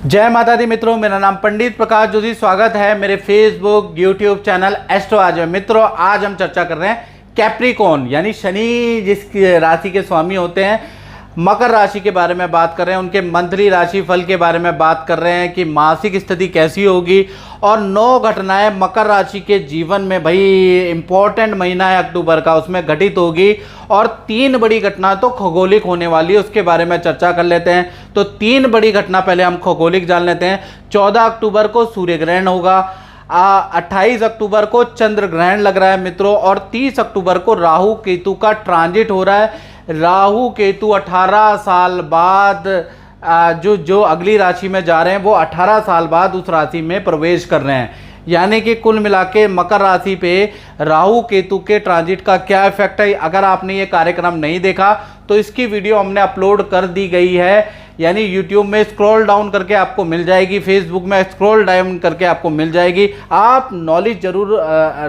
जय माता दी मित्रों, मेरा नाम पंडित प्रकाश जोशी। स्वागत है मेरे फेसबुक यूट्यूब चैनल एस्ट्रो आज में। मित्रों, आज हम चर्चा कर रहे हैं कैप्रिकॉर्न यानी शनि जिस राशि के स्वामी होते हैं, मकर राशि के बारे में बात कर रहे हैं। उनके मंथली राशि फल के बारे में बात कर रहे हैं कि मासिक स्थिति कैसी होगी और 9 घटनाएं मकर राशि के जीवन में, भाई इंपॉर्टेंट महीना है अक्टूबर का, उसमें घटित होगी और 3 बड़ी घटना तो खगोलिक होने वाली है, उसके बारे में चर्चा कर लेते हैं। तो 3 बड़ी घटना पहले हम खगोलिक जान लेते हैं। 14 अक्टूबर को सूर्य ग्रहण होगा, 28 अक्टूबर को चंद्र ग्रहण लग रहा है मित्रों, और 30 अक्टूबर को राहु केतु का ट्रांजिट हो रहा है। राहु केतु 18 साल बाद जो अगली राशि में जा रहे हैं, वो 18 साल बाद उस राशि में प्रवेश कर रहे हैं। यानी कि कुल मिला के मकर राशि पे राहु केतु के ट्रांजिट का क्या इफेक्ट है, अगर आपने ये कार्यक्रम नहीं देखा तो इसकी वीडियो हमने अपलोड कर दी गई है। यानी YouTube में स्क्रॉल डाउन करके आपको मिल जाएगी, फेसबुक में स्क्रॉल डाउन करके आपको मिल जाएगी। आप नॉलेज जरूर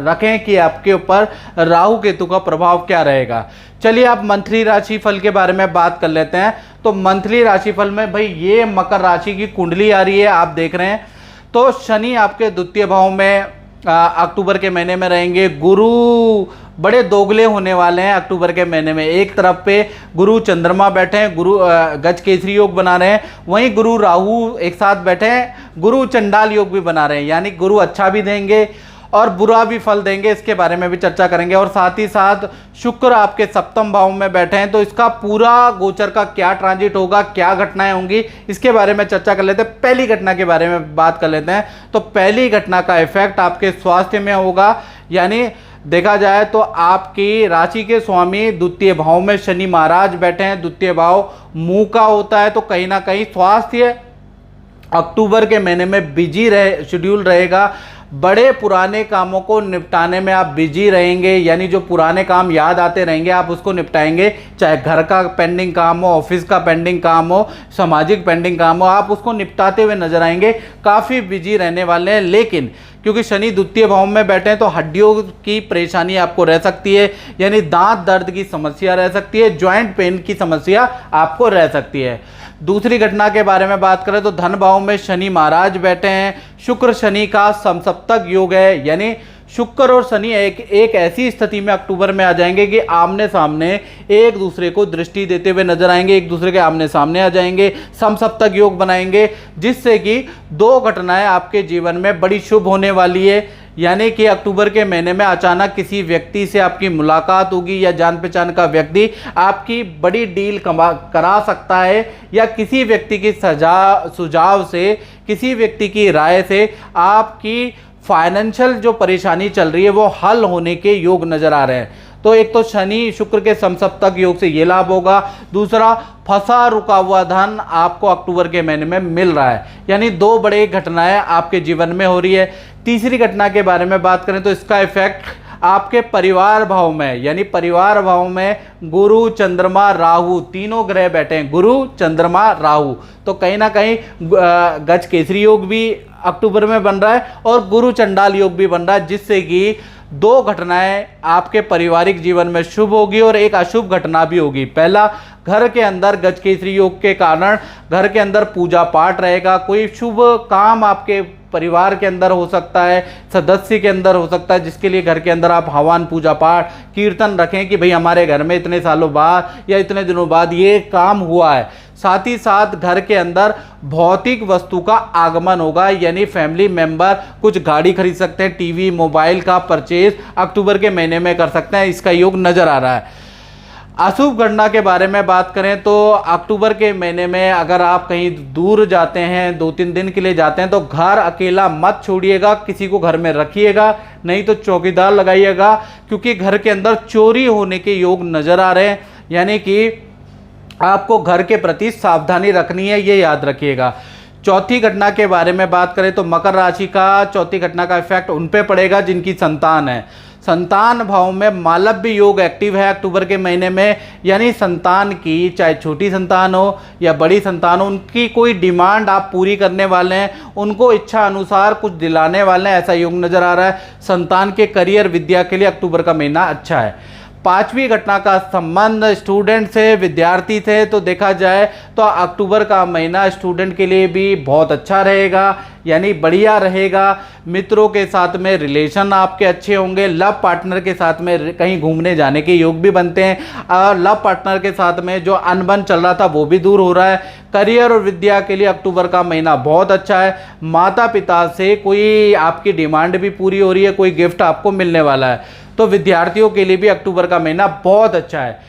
रखें कि आपके ऊपर राहु केतु का प्रभाव क्या रहेगा। चलिए आप मंथली राशि फल के बारे में बात कर लेते हैं। तो मंथली राशि फल में भाई ये मकर राशि की कुंडली आ रही है, आप देख रहे हैं। तो शनि आपके द्वितीय भाव में अक्टूबर के महीने में रहेंगे। गुरु बड़े दोगले होने वाले हैं अक्टूबर के महीने में। एक तरफ पे गुरु चंद्रमा बैठे हैं, गुरु गज केसरी योग बना रहे हैं, वहीं गुरु राहु एक साथ बैठे हैं, गुरु चंडाल योग भी बना रहे हैं। यानी गुरु अच्छा भी देंगे और बुरा भी फल देंगे, इसके बारे में भी चर्चा करेंगे। और साथ ही साथ शुक्र आपके सप्तम भाव में बैठे हैं, तो इसका पूरा गोचर का क्या ट्रांजिट होगा, क्या घटनाएं होंगी, इसके बारे में चर्चा कर लेते हैं। पहली घटना के बारे में बात कर लेते हैं। तो पहली घटना का इफेक्ट आपके स्वास्थ्य में होगा। यानी देखा जाए तो आपकी राशि के स्वामी द्वितीय भाव में शनि महाराज बैठे हैं, द्वितीय भाव मुंह का होता है, तो कहीं ना कहीं स्वास्थ्य अक्टूबर के महीने में बिजी शेड्यूल रहेगा। बड़े पुराने कामों को निपटाने में आप बिजी रहेंगे, यानी जो पुराने काम याद आते रहेंगे आप उसको निपटाएंगे। चाहे घर का पेंडिंग काम हो, ऑफिस का पेंडिंग काम हो, सामाजिक पेंडिंग काम हो, आप उसको निपटाते हुए नजर आएंगे। काफ़ी बिजी रहने वाले हैं। लेकिन क्योंकि शनि द्वितीय भाव में बैठे हैं तो हड्डियों की परेशानी आपको रह सकती है, यानी दांत दर्द की समस्या रह सकती है, ज्वाइंट पेन की समस्या आपको रह सकती है। दूसरी घटना के बारे में बात करें तो धन भाव में शनि महाराज बैठे हैं। शुक्र शनि का समसप्तक योग है, यानी शुक्र और शनि एक ऐसी स्थिति में अक्टूबर में आ जाएंगे कि आमने सामने एक दूसरे को दृष्टि देते हुए नजर आएंगे, एक दूसरे के आमने सामने आ जाएंगे, समसप्तक योग बनाएंगे, जिससे कि 2 घटनाएं आपके जीवन में बड़ी शुभ होने वाली है। यानी कि अक्टूबर के महीने में अचानक किसी व्यक्ति से आपकी मुलाकात होगी या जान पहचान का व्यक्ति आपकी बड़ी डील करा सकता है, या किसी व्यक्ति की सुझाव से, किसी व्यक्ति की राय से आपकी फाइनेंशियल जो परेशानी चल रही है वो हल होने के योग नजर आ रहे हैं। तो एक तो शनि शुक्र के समसप्तक योग से ये लाभ होगा। दूसरा, फंसा रुका हुआ धन आपको अक्टूबर के महीने में मिल रहा है। यानी 2 बड़े घटनाएं आपके जीवन में हो रही है। तीसरी घटना के बारे में बात करें तो इसका इफेक्ट आपके परिवार भाव में, यानी परिवार भाव में गुरु चंद्रमा राहु तीनों ग्रह बैठे हैं, गुरु चंद्रमा राहु, तो कहीं ना कहीं गज केसरी योग भी अक्टूबर में बन रहा है और गुरु चंडाल योग भी बन रहा है, जिससे कि 2 घटनाएं आपके पारिवारिक जीवन में शुभ होगी और एक अशुभ घटना भी होगी। पहला, घर के अंदर गज केसरी योग के कारण घर के अंदर पूजा पाठ रहेगा, कोई शुभ काम आपके परिवार के अंदर हो सकता है, सदस्य के अंदर हो सकता है, जिसके लिए घर के अंदर आप हवन पूजा पाठ कीर्तन रखें कि भाई हमारे घर में इतने सालों बाद या इतने दिनों बाद ये काम हुआ है। साथ ही साथ घर के अंदर भौतिक वस्तु का आगमन होगा, यानी फैमिली मेंबर कुछ गाड़ी खरीद सकते हैं, टीवी मोबाइल का परचेज अक्टूबर के महीने में कर सकते हैं, इसका योग नजर आ रहा है। अशुभ घटना के बारे में बात करें तो अक्टूबर के महीने में अगर आप कहीं दूर जाते हैं, 2-3 दिन के लिए जाते हैं, तो घर अकेला मत छोड़िएगा, किसी को घर में रखिएगा, नहीं तो चौकीदार लगाइएगा, क्योंकि घर के अंदर चोरी होने के योग नजर आ रहे हैं। यानी कि आपको घर के प्रति सावधानी रखनी है, ये याद रखिएगा। चौथी घटना के बारे में बात करें तो मकर राशि का चौथी घटना का इफेक्ट उन पे पड़ेगा जिनकी संतान है। संतान भाव में मालव्य योग एक्टिव है अक्टूबर के महीने में, यानी संतान की, चाहे छोटी संतान हो या बड़ी संतान हो, उनकी कोई डिमांड आप पूरी करने वाले हैं, उनको इच्छा अनुसार कुछ दिलाने वाले हैं, ऐसा योग नजर आ रहा है। संतान के करियर विद्या के लिए अक्टूबर का महीना अच्छा है। पांचवी घटना का संबंध स्टूडेंट से, विद्यार्थी से, तो देखा जाए तो अक्टूबर का महीना स्टूडेंट के लिए भी बहुत अच्छा रहेगा, यानी बढ़िया रहेगा। मित्रों के साथ में रिलेशन आपके अच्छे होंगे। लव पार्टनर के साथ में कहीं घूमने जाने के योग भी बनते हैं और लव पार्टनर के साथ में जो अनबन चल रहा था वो भी दूर हो रहा है। करियर और विद्या के लिए अक्टूबर का महीना बहुत अच्छा है। माता पिता से कोई आपकी डिमांड भी पूरी हो रही है, कोई गिफ्ट आपको मिलने वाला है। तो विद्यार्थियों के लिए भी अक्टूबर का महीना बहुत अच्छा है।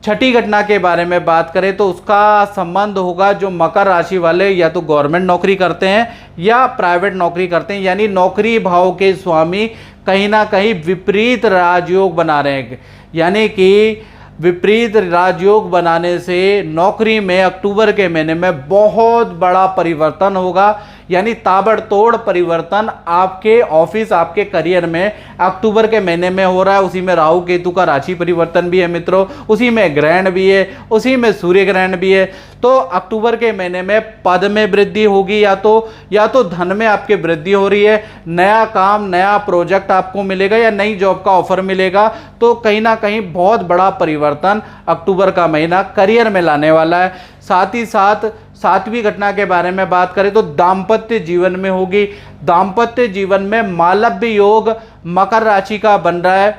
छठी घटना के बारे में बात करें तो उसका संबंध होगा जो मकर राशि वाले या तो गवर्नमेंट नौकरी करते हैं या प्राइवेट नौकरी करते हैं, यानी नौकरी भाव के स्वामी कहीं ना कहीं विपरीत राजयोग बना रहे हैं। यानी कि विपरीत राजयोग बनाने से नौकरी में अक्टूबर के महीने में बहुत बड़ा परिवर्तन होगा, यानी ताबड़तोड़ परिवर्तन आपके ऑफिस, आपके करियर में अक्टूबर के महीने में हो रहा है। उसी में राहु केतु का राशि परिवर्तन भी है मित्रों, उसी में ग्रहण भी है, उसी में सूर्य ग्रहण भी है। तो अक्टूबर के महीने में पद में वृद्धि होगी, या तो धन में आपके वृद्धि हो रही है, नया काम, नया प्रोजेक्ट आपको मिलेगा या नई जॉब का ऑफर मिलेगा। तो कहीं ना कहीं बहुत बड़ा परिवर्तन अक्टूबर का महीना करियर में लाने वाला है। साथ ही साथ सातवीं घटना के बारे में बात करें तो दाम्पत्य जीवन में होगी। दाम्पत्य जीवन में मालव्य योग मकर राशि का बन रहा है,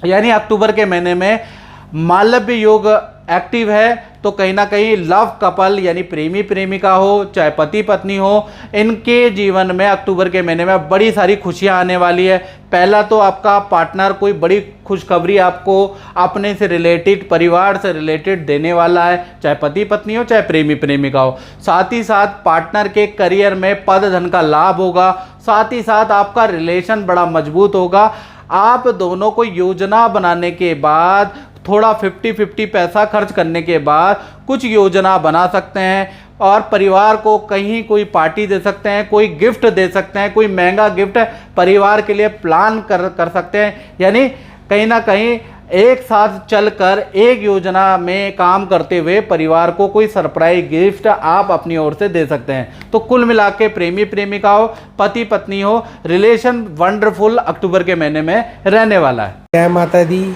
यानी अक्टूबर के महीने में मालव्य योग एक्टिव है। तो कहीं ना कहीं लव कपल यानी प्रेमी प्रेमिका हो, चाहे पति पत्नी हो, इनके जीवन में अक्टूबर के महीने में बड़ी सारी खुशियां आने वाली है। पहला तो आपका पार्टनर कोई बड़ी खुशखबरी आपको अपने से रिलेटेड, परिवार से रिलेटेड देने वाला है, चाहे पति पत्नी हो, चाहे प्रेमी प्रेमिका हो। साथ ही साथ पार्टनर के करियर में पद धन का लाभ होगा। साथ ही साथ आपका रिलेशन बड़ा मजबूत होगा। आप दोनों को योजना बनाने के बाद, थोड़ा 50-50 पैसा खर्च करने के बाद कुछ योजना बना सकते हैं और परिवार को कहीं कोई पार्टी दे सकते हैं, कोई गिफ्ट दे सकते हैं, कोई महंगा गिफ्ट परिवार के लिए प्लान कर सकते हैं। यानी कहीं ना कहीं एक साथ चलकर एक योजना में काम करते हुए परिवार को कोई सरप्राइज गिफ्ट आप अपनी ओर से दे सकते हैं। तो कुल मिला के प्रेमी प्रेमिका हो, पति पत्नी हो, रिलेशन वंडरफुल अक्टूबर के महीने में रहने वाला है। जय माता दी।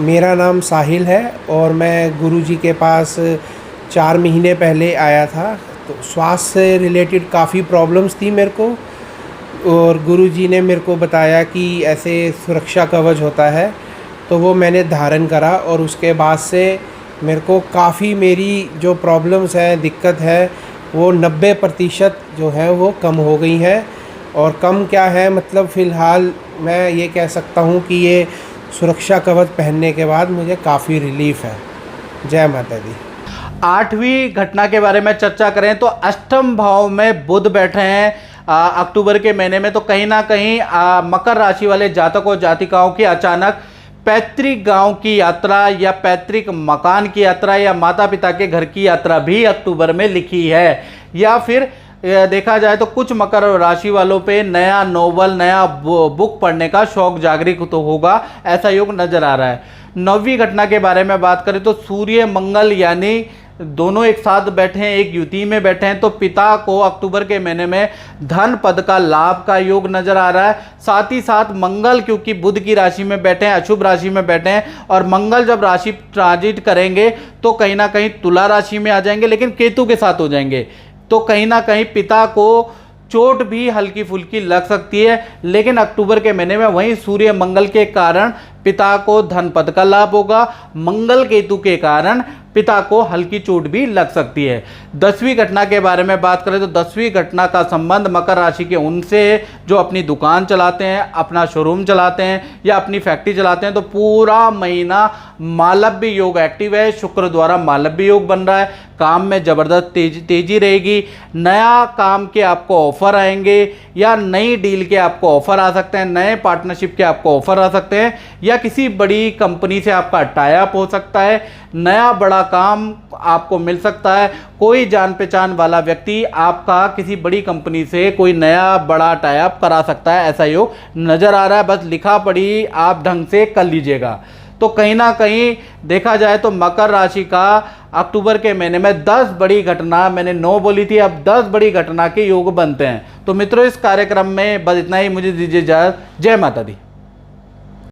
मेरा नाम साहिल है और मैं गुरुजी के पास 4 महीने पहले आया था। तो स्वास्थ्य से रिलेटेड काफ़ी प्रॉब्लम्स थी मेरे को, और गुरुजी ने मेरे को बताया कि ऐसे सुरक्षा कवच होता है, तो वो मैंने धारण करा और उसके बाद से मेरे को काफ़ी मेरी जो प्रॉब्लम्स हैं, दिक्कत है, वो 90% जो है वो कम हो गई हैं। और कम क्या है, मतलब फ़िलहाल मैं ये कह सकता हूँ कि ये सुरक्षा कवच पहनने के बाद मुझे काफ़ी रिलीफ है। जय माता दी। आठवीं घटना के बारे में चर्चा करें तो अष्टम भाव में बुध बैठे हैं अक्टूबर के महीने में। तो कहीं ना कहीं मकर राशि वाले जातकों जातिकाओं की अचानक पैतृक गांव की यात्रा या पैतृक मकान की यात्रा या माता पिता के घर की यात्रा भी अक्टूबर में लिखी है। या फिर देखा जाए तो कुछ मकर राशि वालों पे नया नोवेल, नया बुक पढ़ने का शौक जागृत तो होगा, ऐसा योग नजर आ रहा है। 9वीं घटना के बारे में बात करें तो सूर्य मंगल यानी दोनों एक साथ बैठे हैं, एक युति में बैठे हैं। तो पिता को अक्टूबर के महीने में धन पद का लाभ का योग नजर आ रहा है। साथ ही साथ मंगल, क्योंकि बुध की राशि में बैठे हैं, अशुभ राशि में बैठे हैं, और मंगल जब राशि ट्रांजिट करेंगे तो कहीं ना कहीं तुला राशि में आ जाएंगे, लेकिन केतु के साथ हो जाएंगे। तो कहीं ना कहीं पिता को चोट भी हल्की फुल्की लग सकती है, लेकिन अक्टूबर के महीने में वहीं सूर्य मंगल के कारण पिता को धन पद का लाभ होगा। मंगल केतु के कारण पिता को हल्की चोट भी लग सकती है। 10वीं घटना के बारे में बात करें तो 10वीं घटना का संबंध मकर राशि के उनसे जो अपनी दुकान चलाते हैं, अपना शोरूम चलाते हैं या अपनी फैक्ट्री चलाते हैं। तो पूरा महीना मालव्य योग एक्टिव है, शुक्र द्वारा मालव्य योग बन रहा है। काम में ज़बरदस्त तेजी रहेगी। नया काम के आपको ऑफर आएंगे या नई डील के आपको ऑफर आ सकते हैं, नए पार्टनरशिप के आपको ऑफर आ सकते हैं, या किसी बड़ी कंपनी से आपका टाई अप हो सकता है, नया बड़ा काम आपको मिल सकता है। कोई जान पहचान वाला व्यक्ति आपका किसी बड़ी कंपनी से कोई नया बड़ा टाई अप करा सकता है, ऐसा योग नज़र आ रहा है। बस लिखा पढ़ी आप ढंग से कर लीजिएगा। तो कहीं ना कहीं देखा जाए तो मकर राशि का अक्टूबर के महीने में 10 बड़ी घटना, मैंने 9 बोली थी, अब 10 बड़ी घटना के योग बनते हैं। तो मित्रों, इस कार्यक्रम में बस इतना ही। मुझे दीजिए इजाज़त। जय माता दी।